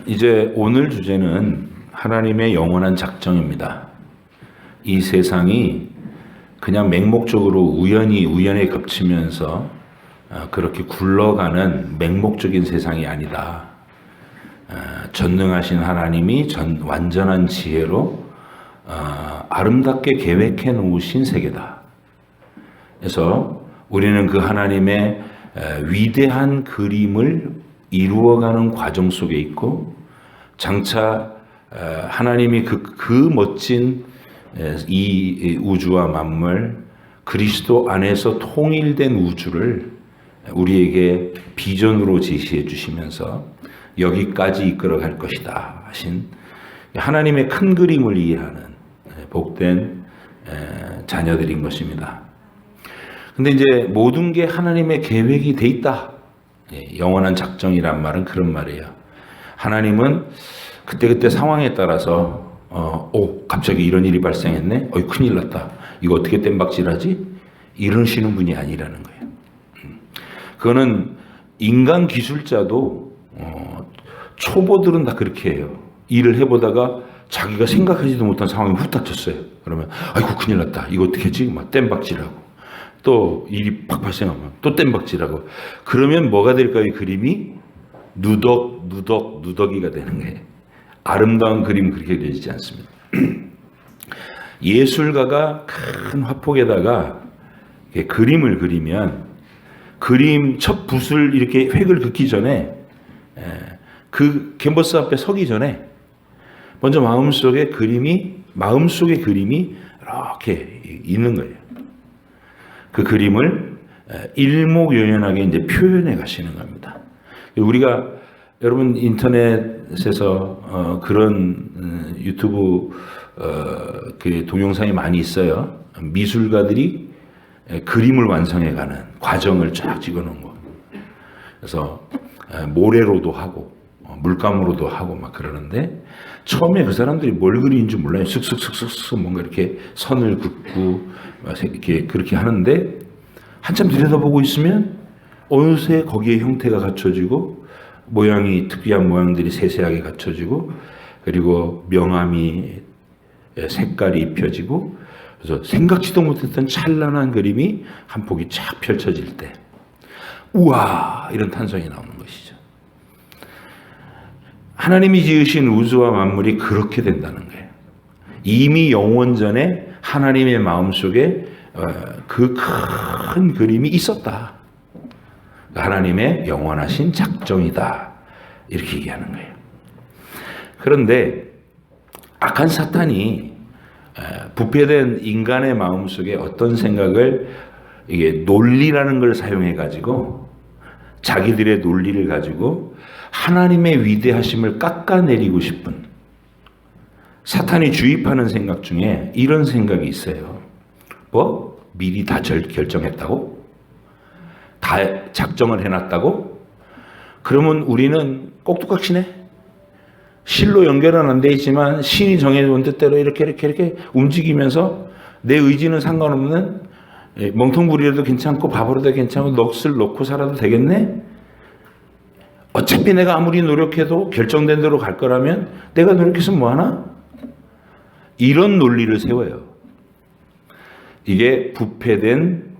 이제 오늘 주제는 하나님의 영원한 작정입니다. 이 세상이 그냥 맹목적으로 우연에 겹치면서 그렇게 굴러가는 맹목적인 세상이 아니다. 전능하신 하나님이 완전한 지혜로 아름답게 계획해 놓으신 세계다. 그래서 우리는 그 하나님의 위대한 그림을 이루어가는 과정 속에 있고, 장차 하나님이 그 멋진 이 우주와 만물, 그리스도 안에서 통일된 우주를 우리에게 비전으로 제시해 주시면서 여기까지 이끌어갈 것이다 하신 하나님의 큰 그림을 이해하는 복된 자녀들인 것입니다. 근데 이제 모든 게 하나님의 계획이 돼 있다. 영원한 작정이란 말은 그런 말이에요. 하나님은 그때그때 상황에 따라서 갑자기 이런 일이 발생했네. 큰일 났다. 이거 어떻게 땜박질하지? 이러시는 분이 아니라는 거예요. 그거는 인간 기술자도 초보들은 다 그렇게 해요. 일을 해보다가 자기가 생각하지도 못한 상황이 훅 닥쳤어요. 그러면 아이고 큰일 났다. 이거 어떻게 했지? 막 땜박질하고. 또 일이 팍 발생하면 또 땜박질하고. 그러면 뭐가 될까요? 이 그림이 누더기가 되는 거예요. 아름다운 그림 그렇게 되지 않습니다. 예술가가 큰 화폭에다가 그림을 그리면 그림 첫 붓을 이렇게 획을 긋기 전에 그 캔버스 앞에 서기 전에 먼저 마음속의 그림이 이렇게 있는 거예요. 그 그림을 일목요연하게 이제 표현해 가시는 겁니다. 우리가 여러분 인터넷에서 그런 유튜브 그 동영상이 많이 있어요. 미술가들이 그림을 완성해가는 과정을 쫙 찍어놓은 거. 그래서 모래로도 하고 물감으로도 하고 막 그러는데, 처음에 그 사람들이 뭘 그리는 줄 몰라요. 슥슥슥슥 뭔가 이렇게 선을 긋고 이렇게 그렇게 하는데, 한참 들여다보고 있으면 어느새 거기에 형태가 갖춰지고 모양이 특이한 모양들이 세세하게 갖춰지고, 그리고 명암이 색깔이 입혀지고, 그래서 생각지도 못했던 찬란한 그림이 한 폭이 쫙 펼쳐질 때 우와 이런 탄성이 나오는 것이죠. 하나님이 지으신 우주와 만물이 그렇게 된다는 거예요. 이미 영원전에 하나님의 마음속에 그 큰 그림이 있었다. 하나님의 영원하신 작정이다. 이렇게 얘기하는 거예요. 그런데 악한 사탄이 부패된 인간의 마음속에 어떤 생각을, 이게 논리라는 걸 사용해 가지고 자기들의 논리를 가지고 하나님의 위대하심을 깎아내리고 싶은, 사탄이 주입하는 생각 중에 이런 생각이 있어요. 미리 다 결정했다고? 다 작정을 해놨다고? 그러면 우리는 꼭두각시네? 실로 연결은 안 돼 있지만 신이 정해놓은 뜻대로 이렇게 움직이면서 내 의지는 상관없는 멍텅구리라도 괜찮고 바보라도 괜찮고 넋을 놓고 살아도 되겠네? 어차피 내가 아무리 노력해도 결정된 대로 갈 거라면 내가 노력해서 뭐하나? 이런 논리를 세워요. 이게 부패된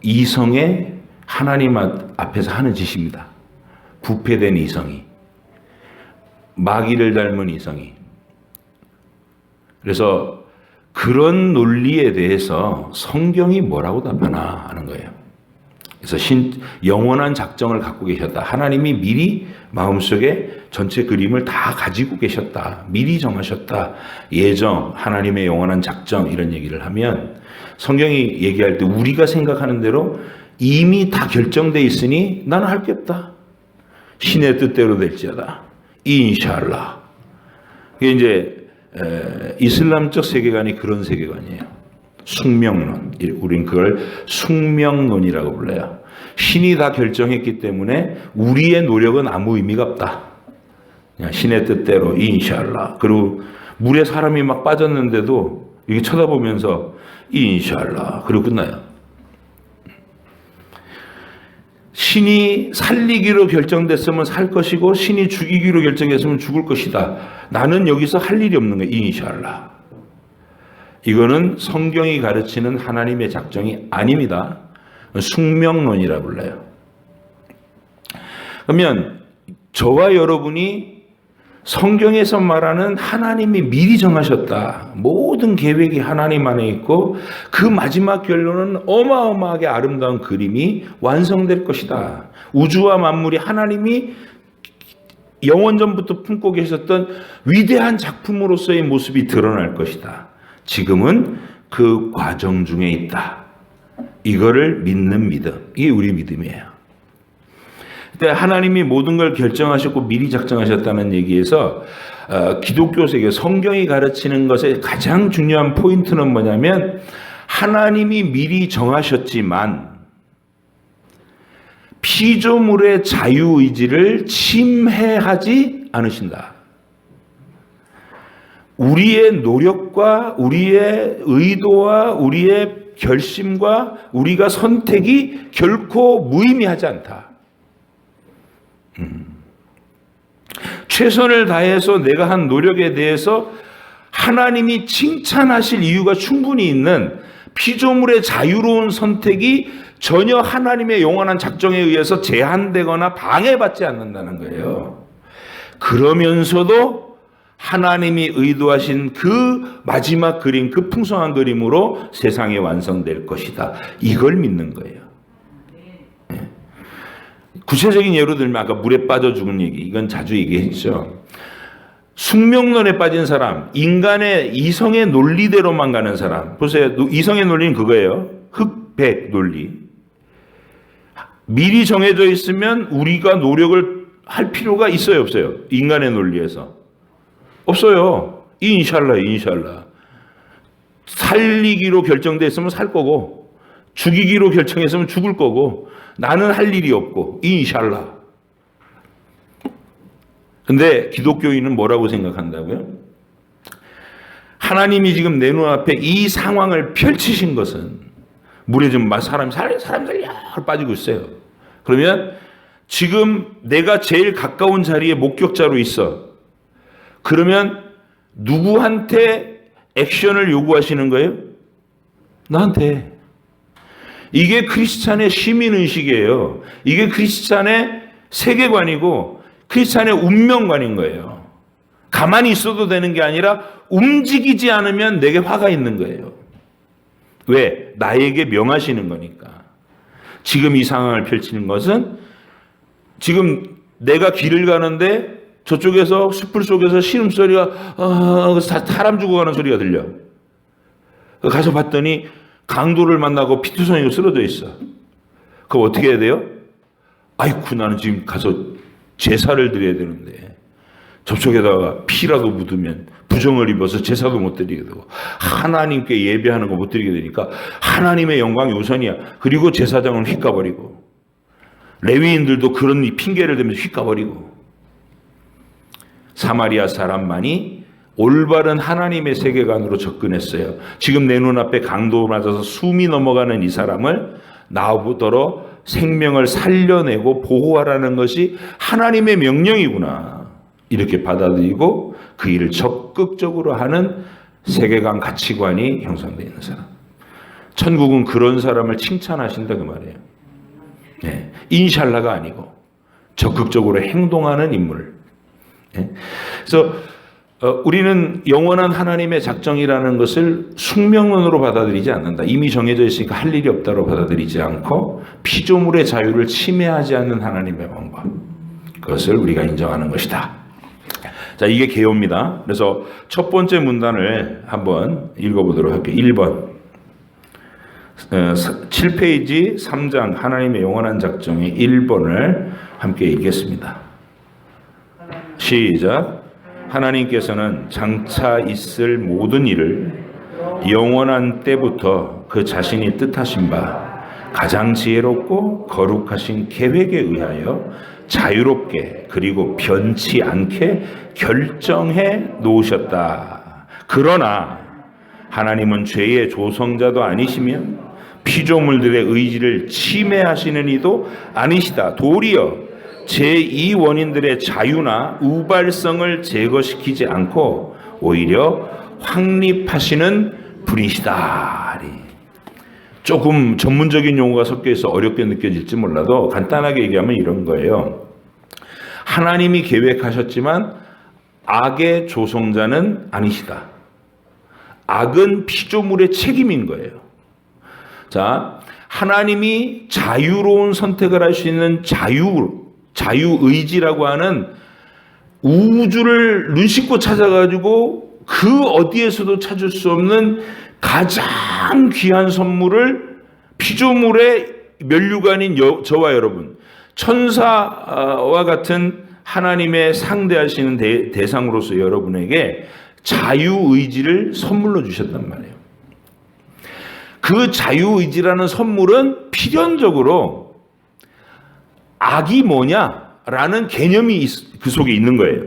이성의 하나님 앞에서 하는 짓입니다. 부패된 이성이, 마귀를 닮은 이성이. 그래서 그런 논리에 대해서 성경이 뭐라고 답하나 하는 거예요. 그래서 영원한 작정을 갖고 계셨다. 하나님이 미리 마음속에 전체 그림을 다 가지고 계셨다. 미리 정하셨다. 예정, 하나님의 영원한 작정, 이런 얘기를 하면 성경이 얘기할 때 우리가 생각하는 대로 이미 다 결정돼 있으니 나는 할 게 없다. 신의 뜻대로 될지어다. 인샬라. 이게 이제 이슬람적 세계관이 그런 세계관이에요. 숙명론. 우린 그걸 숙명론이라고 불러요. 신이 다 결정했기 때문에 우리의 노력은 아무 의미가 없다. 그냥 신의 뜻대로 인샬라. 그리고 물에 사람이 막 빠졌는데도 이렇게 쳐다보면서 인샬라. 그리고 끝나요. 신이 살리기로 결정됐으면 살 것이고 신이 죽이기로 결정했으면 죽을 것이다. 나는 여기서 할 일이 없는 거야. 인샬라. 이거는 성경이 가르치는 하나님의 작정이 아닙니다. 숙명론이라 불러요. 그러면 저와 여러분이 성경에서 말하는 하나님이 미리 정하셨다. 모든 계획이 하나님 안에 있고 그 마지막 결론은 어마어마하게 아름다운 그림이 완성될 것이다. 우주와 만물이 하나님이 영원전부터 품고 계셨던 위대한 작품으로서의 모습이 드러날 것이다. 지금은 그 과정 중에 있다. 이거를 믿는 믿음. 이게 우리 믿음이에요. 그때 하나님이 모든 걸 결정하셨고 미리 작정하셨다는 얘기에서 기독교 세계 성경이 가르치는 것의 가장 중요한 포인트는 뭐냐면 하나님이 미리 정하셨지만 피조물의 자유의지를 침해하지 않으신다. 우리의 노력과 우리의 의도와 우리의 결심과 우리가 선택이 결코 무의미하지 않다. 최선을 다해서 내가 한 노력에 대해서 하나님이 칭찬하실 이유가 충분히 있는 피조물의 자유로운 선택이 전혀 하나님의 영원한 작정에 의해서 제한되거나 방해받지 않는다는 거예요. 그러면서도 하나님이 의도하신 그 마지막 그림, 그 풍성한 그림으로 세상이 완성될 것이다. 이걸 믿는 거예요. 구체적인 예로 들면 아까 물에 빠져 죽은 얘기, 이건 자주 얘기했죠. 숙명론에 빠진 사람, 인간의 이성의 논리대로만 가는 사람. 보세요. 이성의 논리는 그거예요. 흑백 논리. 미리 정해져 있으면 우리가 노력을 할 필요가 있어요, 없어요? 인간의 논리에서. 없어요. 인샬라. 살리기로 결정됐으면 살 거고, 죽이기로 결정했으면 죽을 거고, 나는 할 일이 없고 인샬라. 근데 기독교인은 뭐라고 생각한다고요? 하나님이 지금 내 눈앞에 이 상황을 펼치신 것은 물에 좀 사람들이 빠지고 있어요. 그러면 지금 내가 제일 가까운 자리에 목격자로 있어. 그러면 누구한테 액션을 요구하시는 거예요? 나한테. 이게 크리스찬의 시민의식이에요. 이게 크리스찬의 세계관이고 크리스찬의 운명관인 거예요. 가만히 있어도 되는 게 아니라 움직이지 않으면 내게 화가 있는 거예요. 왜? 나에게 명하시는 거니까. 지금 이 상황을 펼치는 것은 지금 내가 길을 가는데 저쪽에서 숯불 속에서 신음소리가 사람 죽어가는 소리가 들려. 가서 봤더니 강도를 만나고 피투성이로 쓰러져 있어. 그럼 어떻게 해야 돼요? 아이쿠, 나는 지금 가서 제사를 드려야 되는데 접촉에다가 피라도 묻으면 부정을 입어서 제사도 못 드리게 되고 하나님께 예배하는 거 못 드리게 되니까 하나님의 영광이 우선이야. 그리고 제사장을 휘까버리고 레위인들도 그런 핑계를 대면서 휘까버리고 사마리아 사람만이 올바른 하나님의 세계관으로 접근했어요. 지금 내 눈앞에 강도 맞아서 숨이 넘어가는 이 사람을 나오도록 생명을 살려내고 보호하라는 것이 하나님의 명령이구나. 이렇게 받아들이고 그 일을 적극적으로 하는 세계관 가치관이 형성되어 있는 사람. 천국은 그런 사람을 칭찬하신다 그 말이에요. 네. 인샬라가 아니고 적극적으로 행동하는 인물. 네. 그래서 우리는 영원한 하나님의 작정이라는 것을 숙명론으로 받아들이지 않는다. 이미 정해져 있으니까 할 일이 없다로 받아들이지 않고 피조물의 자유를 침해하지 않는 하나님의 방법, 그것을 우리가 인정하는 것이다. 자, 이게 개요입니다. 그래서 첫 번째 문단을 한번 읽어보도록 할게요. 1번 7페이지 3장 하나님의 영원한 작정의 1번을 함께 읽겠습니다. 시작. 하나님께서는 장차 있을 모든 일을 영원한 때부터 그 자신이 뜻하신 바 가장 지혜롭고 거룩하신 계획에 의하여 자유롭게 그리고 변치 않게 결정해 놓으셨다. 그러나 하나님은 죄의 조성자도 아니시며 피조물들의 의지를 침해하시는 이도 아니시다. 도리어 제2 원인들의 자유나 우발성을 제거시키지 않고 오히려 확립하시는 분이시다. 조금 전문적인 용어가 섞여 있어 어렵게 느껴질지 몰라도 간단하게 얘기하면 이런 거예요. 하나님이 계획하셨지만 악의 조성자는 아니시다. 악은 피조물의 책임인 거예요. 자, 하나님이 자유로운 선택을 할 수 있는 자유의지라고 하는 우주를 눈 씻고 찾아가지고 그 어디에서도 찾을 수 없는 가장 귀한 선물을 피조물의 면류관인 저와 여러분, 천사와 같은 하나님의 상대하시는 대상으로서 여러분에게 자유의지를 선물로 주셨단 말이에요. 그 자유의지라는 선물은 필연적으로 악이 뭐냐라는 개념이 그 속에 있는 거예요.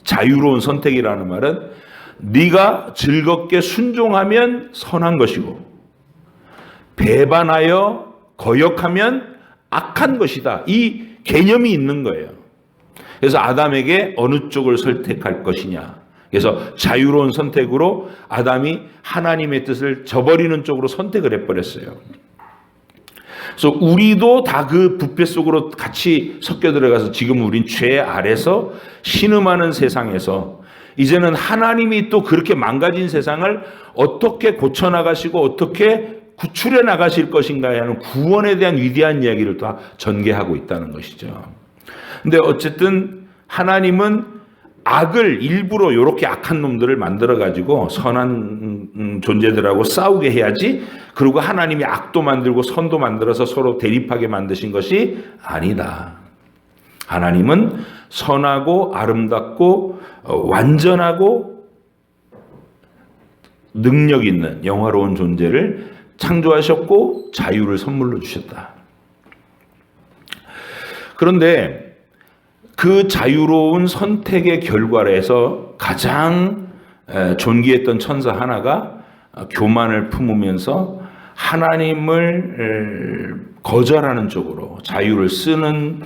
자유로운 선택이라는 말은 네가 즐겁게 순종하면 선한 것이고 배반하여 거역하면 악한 것이다. 이 개념이 있는 거예요. 그래서 아담에게 어느 쪽을 선택할 것이냐. 그래서 자유로운 선택으로 아담이 하나님의 뜻을 저버리는 쪽으로 선택을 해버렸어요. 그래서 우리도 다 그 부패 속으로 같이 섞여 들어가서 지금 우린 죄 아래서 신음하는 세상에서 이제는 하나님이 또 그렇게 망가진 세상을 어떻게 고쳐나가시고 어떻게 구출해 나가실 것인가에 하는 구원에 대한 위대한 이야기를 또 전개하고 있다는 것이죠. 근데 어쨌든 하나님은 악을 일부러 이렇게 악한 놈들을 만들어가지고 선한 존재들하고 싸우게 해야지, 그리고 하나님이 악도 만들고 선도 만들어서 서로 대립하게 만드신 것이 아니다. 하나님은 선하고 아름답고 완전하고 능력 있는 영화로운 존재를 창조하셨고 자유를 선물로 주셨다. 그런데 그 자유로운 선택의 결과로 해서 가장 존귀했던 천사 하나가 교만을 품으면서 하나님을 거절하는 쪽으로 자유를 쓰는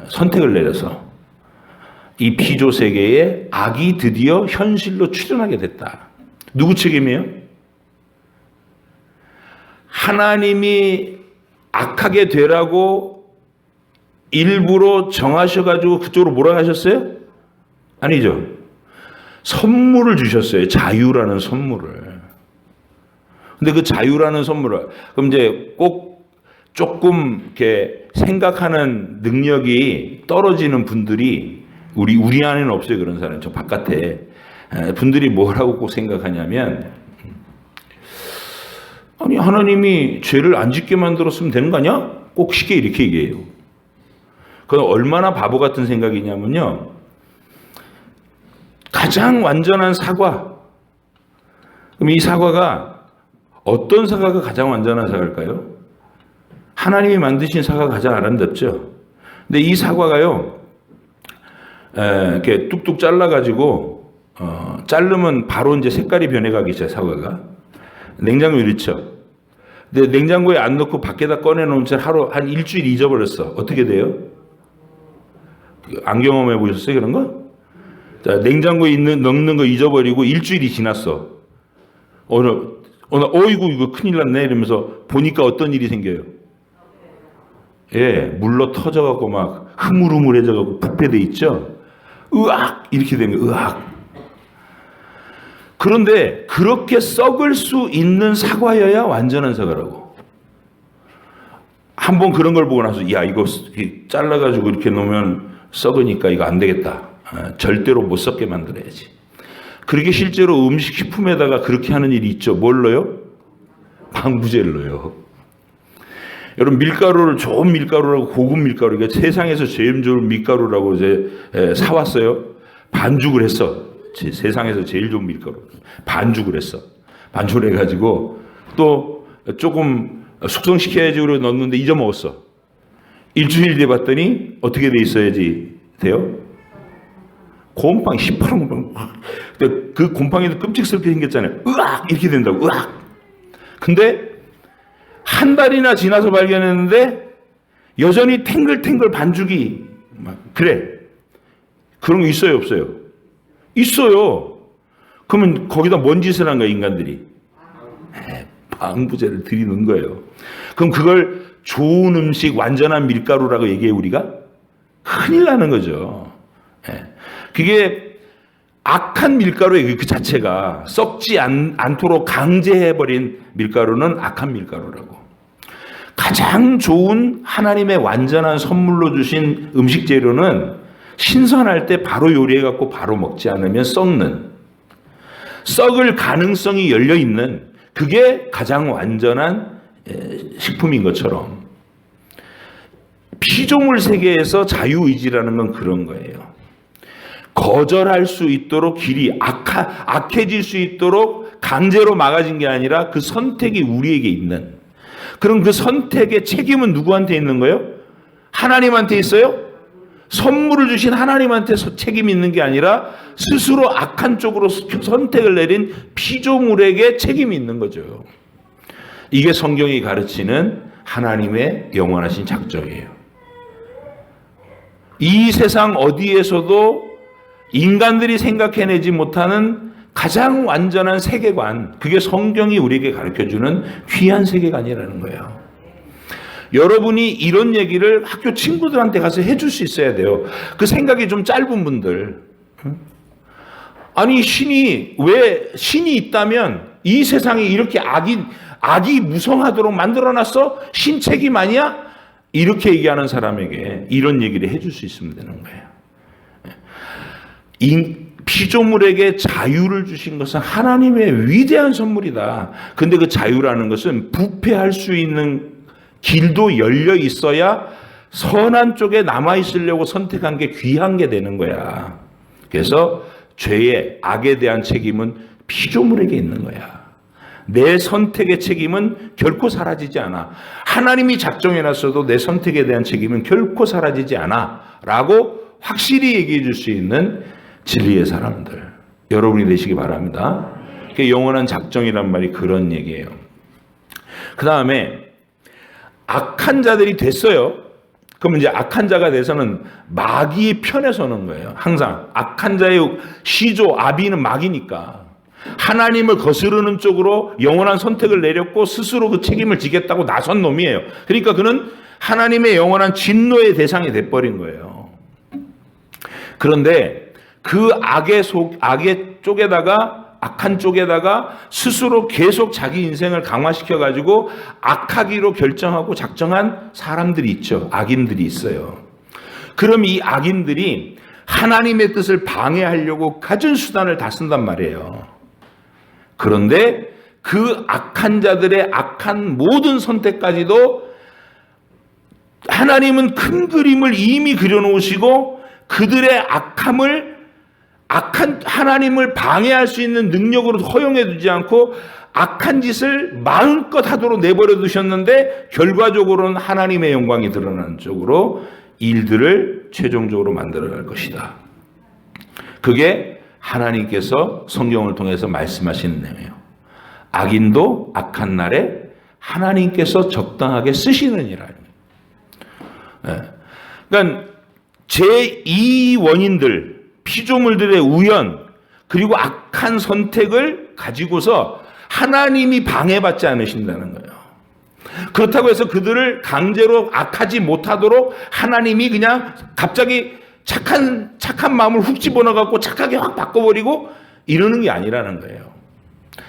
선택을 내려서 이 피조 세계에 악이 드디어 현실로 출현하게 됐다. 누구 책임이에요? 하나님이 악하게 되라고 일부러 정하셔가지고 그쪽으로 몰아가셨어요? 아니죠. 선물을 주셨어요. 자유라는 선물을. 근데 그 자유라는 선물을, 그럼 이제 꼭 조금 이렇게 생각하는 능력이 떨어지는 분들이 우리 안에는 없어요. 그런 사람. 저 바깥에 분들이 뭐라고 꼭 생각하냐면, 아니 하나님이 죄를 안 짓게 만들었으면 되는 거 아니야? 꼭 쉽게 이렇게 얘기해요. 그건 얼마나 바보 같은 생각이냐면요. 가장 완전한 사과. 그럼 이 사과가 어떤 사과가 가장 완전한 사과일까요? 하나님이 만드신 사과가 가장 아름답죠. 근데 이 사과가요, 이렇게 뚝뚝 잘라가지고 자르면 바로 이제 색깔이 변해가기 시작해요. 사과가 냉장고에 넣죠. 근데 냉장고에 안 넣고 밖에다 꺼내놓은 채 하루 한 일주일 잊어버렸어. 어떻게 돼요? 안 경험해 보셨어요? 그런 거? 자, 냉장고에 넣는 거 잊어버리고 일주일이 지났어. 어이구, 이거 큰일 났네. 이러면서 보니까 어떤 일이 생겨요? 예, 물로 터져갖고 막 흐물흐물해져갖고 부패돼 있죠? 으악! 이렇게 된 거예요. 으악! 그런데 그렇게 썩을 수 있는 사과여야 완전한 사과라고. 한번 그런 걸 보고 나서, 야, 이거 잘라가지고 이렇게 놓으면 썩으니까 이거 안 되겠다. 절대로 못 썩게 만들어야지. 그렇게 실제로 음식 식품에다가 그렇게 하는 일이 있죠. 뭘 넣어요? 방부제를 넣어요. 여러분, 밀가루를 좋은 밀가루라고, 고급 밀가루, 그러니까 세상에서 제일 좋은 밀가루라고 이제 사왔어요. 반죽을 했어. 세상에서 제일 좋은 밀가루. 반죽을 했어. 반죽을 해가지고 또 조금 숙성시켜야지 그러고 넣었는데 잊어먹었어. 일주일 뒤에 봤더니 어떻게 돼 있어야지 돼요? 곰팡이, 시퍼런 곰팡이. 그 곰팡이도 끔찍스럽게 생겼잖아요. 으악! 이렇게 된다고. 으악! 근데 한 달이나 지나서 발견했는데 여전히 탱글탱글 반죽이 그래. 그런 거 있어요, 없어요? 있어요. 그러면 거기다 뭔 짓을 한 거야, 인간들이? 방부제를 들이는 거예요. 그럼 그걸 좋은 음식, 완전한 밀가루라고 얘기해 우리가? 큰일 나는 거죠. 그게 악한 밀가루예요. 그 자체가 썩지 않도록 강제해버린 밀가루는 악한 밀가루라고. 가장 좋은 하나님의 완전한 선물로 주신 음식 재료는 신선할 때 바로 요리해갖고 바로 먹지 않으면 썩을 가능성이 열려있는, 그게 가장 완전한 식품인 것처럼 피조물 세계에서 자유의지라는 건 그런 거예요. 거절할 수 있도록 길이 악해질 수 있도록 강제로 막아진 게 아니라 그 선택이 우리에게 있는, 그럼 그 선택의 책임은 누구한테 있는 거예요? 하나님한테 있어요? 선물을 주신 하나님한테 책임이 있는 게 아니라 스스로 악한 쪽으로 선택을 내린 피조물에게 책임이 있는 거죠. 이게 성경이 가르치는 하나님의 영원하신 작정이에요. 이 세상 어디에서도 인간들이 생각해내지 못하는 가장 완전한 세계관, 그게 성경이 우리에게 가르쳐주는 귀한 세계관이라는 거예요. 여러분이 이런 얘기를 학교 친구들한테 가서 해줄 수 있어야 돼요. 그 생각이 좀 짧은 분들. 아니, 왜 신이 있다면 이 세상에 이렇게 악이 무성하도록 만들어놨어? 신 책임 아니야? 이렇게 얘기하는 사람에게 이런 얘기를 해줄 수 있으면 되는 거예요. 피조물에게 자유를 주신 것은 하나님의 위대한 선물이다. 근데 그 자유라는 것은 부패할 수 있는 길도 열려 있어야 선한 쪽에 남아있으려고 선택한 게 귀한 게 되는 거야. 그래서 죄의 악에 대한 책임은 피조물에게 있는 거야. 내 선택의 책임은 결코 사라지지 않아. 하나님이 작정해놨어도 내 선택에 대한 책임은 결코 사라지지 않아 라고 확실히 얘기해 줄 수 있는 진리의 사람들, 여러분이 되시기 바랍니다. 영원한 작정이란 말이 그런 얘기예요. 그 다음에 악한 자들이 됐어요. 그러면 이제 악한 자가 돼서는 마귀의 편에 서는 거예요. 항상 악한 자의 시조, 아비는 마귀니까 하나님을 거스르는 쪽으로 영원한 선택을 내렸고 스스로 그 책임을 지겠다고 나선 놈이에요. 그러니까 그는 하나님의 영원한 진노의 대상이 돼버린 거예요. 그런데 그 악의 쪽에다가, 악한 쪽에다가 스스로 계속 자기 인생을 강화시켜가지고 악하기로 결정하고 작정한 사람들이 있죠. 악인들이 있어요. 그럼 이 악인들이 하나님의 뜻을 방해하려고 갖은 수단을 다 쓴단 말이에요. 그런데 그 악한 자들의 악한 모든 선택까지도 하나님은 큰 그림을 이미 그려놓으시고 그들의 악한 하나님을 방해할 수 있는 능력으로 허용해 두지 않고 악한 짓을 마음껏 하도록 내버려 두셨는데 결과적으로는 하나님의 영광이 드러나는 쪽으로 일들을 최종적으로 만들어갈 것이다. 그게 하나님께서 성경을 통해서 말씀하시는 내용이에요. 악인도 악한 날에 하나님께서 적당하게 쓰시느니라. 그러니까 제2 원인들, 피조물들의 우연, 그리고 악한 선택을 가지고서 하나님이 방해받지 않으신다는 거예요. 그렇다고 해서 그들을 강제로 악하지 못하도록 하나님이 그냥 갑자기 착한 마음을 훅 집어넣어갖고 착하게 확 바꿔버리고 이러는 게 아니라는 거예요.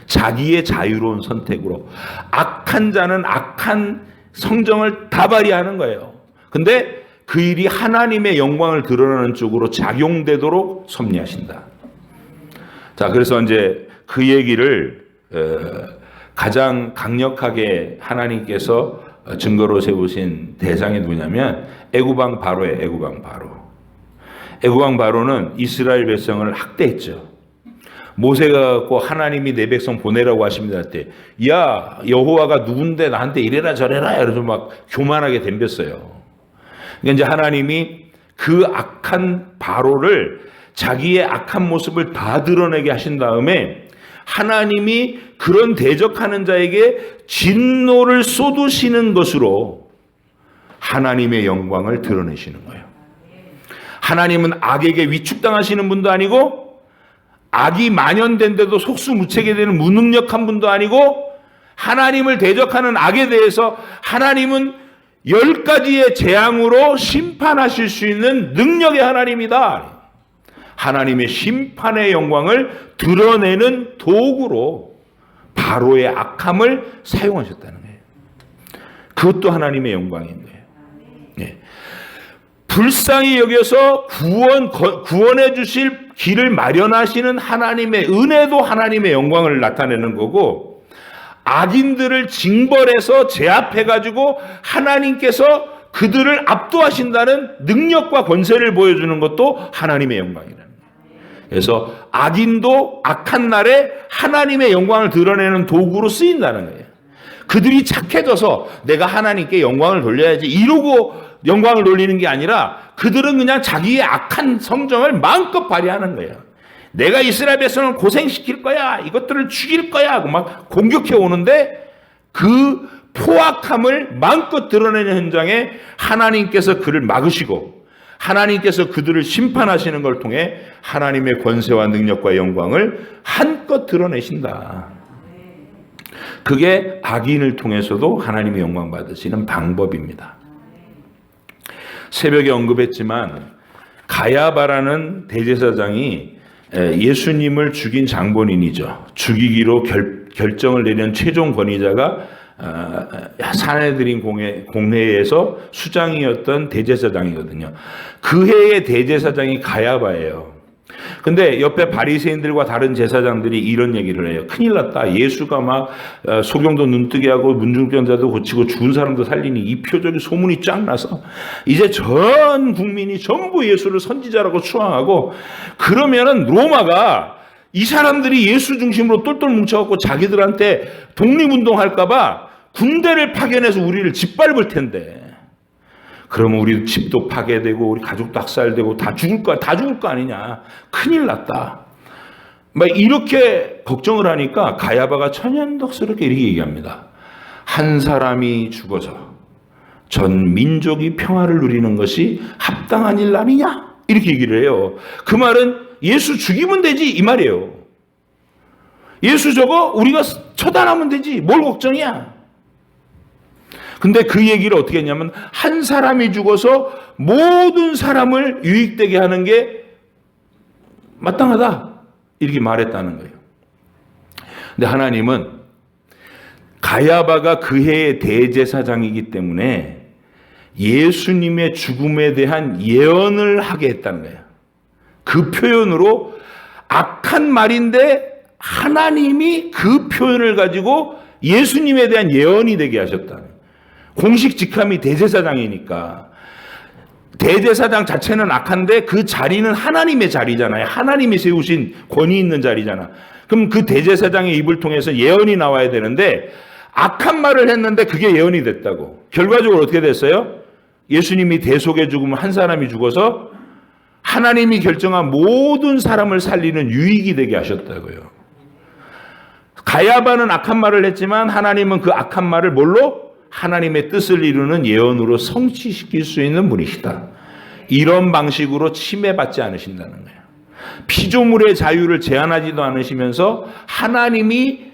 자기의 자유로운 선택으로 악한 자는 악한 성정을 다 발휘하는 거예요. 근데 그 일이 하나님의 영광을 드러나는 쪽으로 작용되도록 섭리하신다. 자, 그래서 이제 그 얘기를 가장 강력하게 하나님께서 증거로 세우신 대상이 누구냐면 애굽왕 바로예요. 애굽왕 바로. 애굽왕 바로는 이스라엘 백성을 학대했죠. 모세가 갖고 하나님이 내 백성 보내라고 하십니다 할 때, 야, 여호와가 누군데 나한테 이래라 저래라 이러면서 막 교만하게 덤볐어요. 그러니까 이제 하나님이 그 악한 바로를 자기의 악한 모습을 다 드러내게 하신 다음에 하나님이 그런 대적하는 자에게 진노를 쏟으시는 것으로 하나님의 영광을 드러내시는 거예요. 하나님은 악에게 위축당하시는 분도 아니고 악이 만연된데도 속수무책이 되는 무능력한 분도 아니고 하나님을 대적하는 악에 대해서 하나님은 10가지의 재앙으로 심판하실 수 있는 능력의 하나님이다. 하나님의 심판의 영광을 드러내는 도구로 바로의 악함을 사용하셨다는 거예요. 그것도 하나님의 영광인 거예요. 네. 불쌍히 여겨서 구원해 주실 길을 마련하시는 하나님의 은혜도 하나님의 영광을 나타내는 거고, 악인들을 징벌해서 제압해가지고 하나님께서 그들을 압도하신다는 능력과 권세를 보여주는 것도 하나님의 영광이라는 거예요. 그래서 악인도 악한 날에 하나님의 영광을 드러내는 도구로 쓰인다는 거예요. 그들이 착해져서 내가 하나님께 영광을 돌려야지 이러고 영광을 돌리는 게 아니라 그들은 그냥 자기의 악한 성정을 마음껏 발휘하는 거예요. 내가 이스라엘 백성을 고생시킬 거야, 이것들을 죽일 거야 하고 막 공격해 오는데 그 포악함을 마음껏 드러내는 현장에 하나님께서 그를 막으시고 하나님께서 그들을 심판하시는 걸 통해 하나님의 권세와 능력과 영광을 한껏 드러내신다. 그게 악인을 통해서도 하나님의 영광 받으시는 방법입니다. 새벽에 언급했지만 가야바라는 대제사장이 예수님을 죽인 장본인이죠. 죽이기로 결정을 내린 최종 권위자가 사내들인 공회에서 수장이었던 대제사장이거든요. 그 해의 대제사장이 가야바예요. 근데 옆에 바리새인들과 다른 제사장들이 이런 얘기를 해요. 큰일 났다. 예수가 막 소경도 눈뜨게 하고 문둥병자도 고치고 죽은 사람도 살리니 이 표적이 소문이 쫙 나서 이제 전 국민이 전부 예수를 선지자라고 추앙하고, 그러면은 로마가 이 사람들이 예수 중심으로 똘똘 뭉쳐갖고 자기들한테 독립운동할까봐 군대를 파견해서 우리를 짓밟을 텐데, 그러면 우리 집도 파괴되고 우리 가족도 학살되고 다 죽을 거 아니냐. 큰일 났다. 막 이렇게 걱정을 하니까 가야바가 천연덕스럽게 이렇게 얘기합니다. 한 사람이 죽어서 전 민족이 평화를 누리는 것이 합당한 일 아니냐? 이렇게 얘기를 해요. 그 말은 예수 죽이면 되지 이 말이에요. 예수 저거 우리가 처단하면 되지 뭘 걱정이야. 근데 그 얘기를 어떻게 했냐면 한 사람이 죽어서 모든 사람을 유익되게 하는 게 마땅하다 이렇게 말했다는 거예요. 근데 하나님은 가야바가 그 해의 대제사장이기 때문에 예수님의 죽음에 대한 예언을 하게 했다는 거예요. 그 표현으로 악한 말인데 하나님이 그 표현을 가지고 예수님에 대한 예언이 되게 하셨다는 거예요. 공식 직함이 대제사장이니까. 대제사장 자체는 악한데 그 자리는 하나님의 자리잖아요. 하나님이 세우신 권위 있는 자리잖아. 그럼 그 대제사장의 입을 통해서 예언이 나와야 되는데 악한 말을 했는데 그게 예언이 됐다고. 결과적으로 어떻게 됐어요? 예수님이 대속의 죽으면 한 사람이 죽어서 하나님이 결정한 모든 사람을 살리는 유익이 되게 하셨다고요. 가야바는 악한 말을 했지만 하나님은 그 악한 말을 뭘로? 하나님의 뜻을 이루는 예언으로 성취시킬 수 있는 분이시다. 이런 방식으로 침해받지 않으신다는 거예요. 피조물의 자유를 제한하지도 않으시면서 하나님이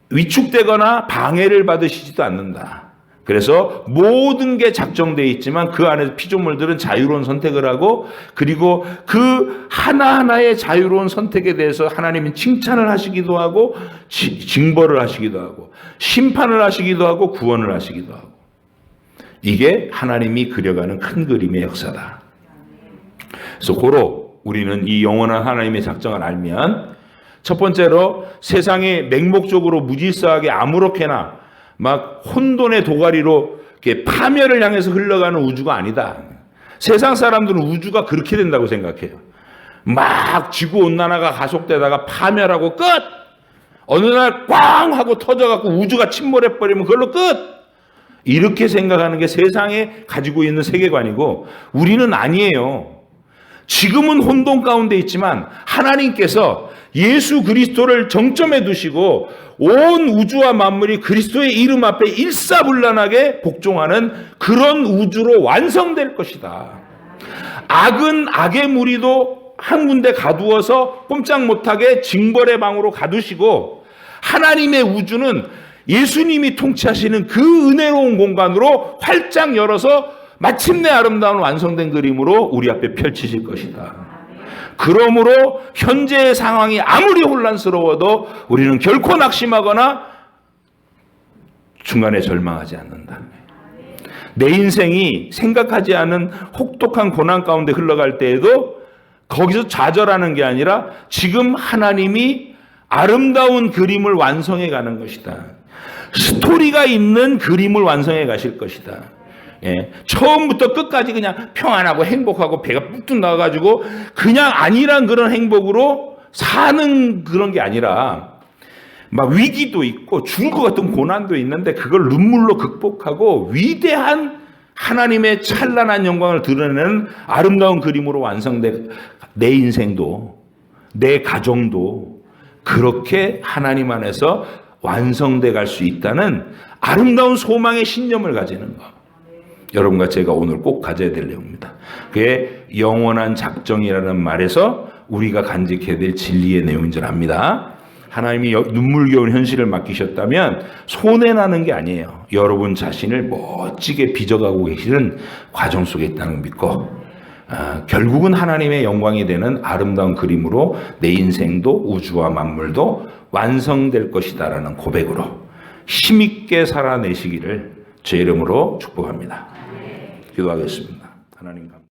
위축되거나 방해를 받으시지도 않는다. 그래서 모든 게 작정되어 있지만 그 안에서 피조물들은 자유로운 선택을 하고, 그리고 그 하나하나의 자유로운 선택에 대해서 하나님은 칭찬을 하시기도 하고 징벌을 하시기도 하고 심판을 하시기도 하고 구원을 하시기도 하고, 이게 하나님이 그려가는 큰 그림의 역사다. 그래서 고로 우리는 이 영원한 하나님의 작정을 알면, 첫 번째로 세상에 맹목적으로 무질서하게 아무렇게나 막 혼돈의 도가리로 이렇게 파멸을 향해서 흘러가는 우주가 아니다. 세상 사람들은 우주가 그렇게 된다고 생각해요. 막 지구온난화가 가속되다가 파멸하고 끝! 어느 날 꽝 하고 터져갖고 우주가 침몰해버리면 그걸로 끝! 이렇게 생각하는 게 세상에 가지고 있는 세계관이고, 우리는 아니에요. 지금은 혼돈 가운데 있지만 하나님께서 예수 그리스도를 정점에 두시고 온 우주와 만물이 그리스도의 이름 앞에 일사불란하게 복종하는 그런 우주로 완성될 것이다. 악은 악의 무리도 한 군데 가두어서 꼼짝 못하게 징벌의 방으로 가두시고, 하나님의 우주는 예수님이 통치하시는 그 은혜로운 공간으로 활짝 열어서 마침내 아름다운 완성된 그림으로 우리 앞에 펼치실 것이다. 그러므로 현재의 상황이 아무리 혼란스러워도 우리는 결코 낙심하거나 중간에 절망하지 않는다. 내 인생이 생각하지 않은 혹독한 고난 가운데 흘러갈 때에도 거기서 좌절하는 게 아니라 지금 하나님이 아름다운 그림을 완성해 가는 것이다. 스토리가 있는 그림을 완성해 가실 것이다. 예, 처음부터 끝까지 그냥 평안하고 행복하고 배가 뚝뚝 나와가지고 그냥 아니란 그런 행복으로 사는 그런 게 아니라 막 위기도 있고 죽을 것 같은 고난도 있는데 그걸 눈물로 극복하고 위대한 하나님의 찬란한 영광을 드러내는 아름다운 그림으로 완성된 내 인생도 내 가정도 그렇게 하나님 안에서 완성돼 갈 수 있다는 아름다운 소망의 신념을 가지는 것. 여러분과 제가 오늘 꼭 가져야 될 내용입니다. 그게 영원한 작정이라는 말에서 우리가 간직해야 될 진리의 내용인 줄 압니다. 하나님이 눈물겨운 현실을 맡기셨다면 손해나는 게 아니에요. 여러분 자신을 멋지게 빚어가고 계시는 과정 속에 있다는 걸 믿고 결국은 하나님의 영광이 되는 아름다운 그림으로 내 인생도 우주와 만물도 완성될 것이다라는 고백으로 힘있게 살아내시기를 제 이름으로 축복합니다. 기도하겠습니다. 하나님 감사합니다.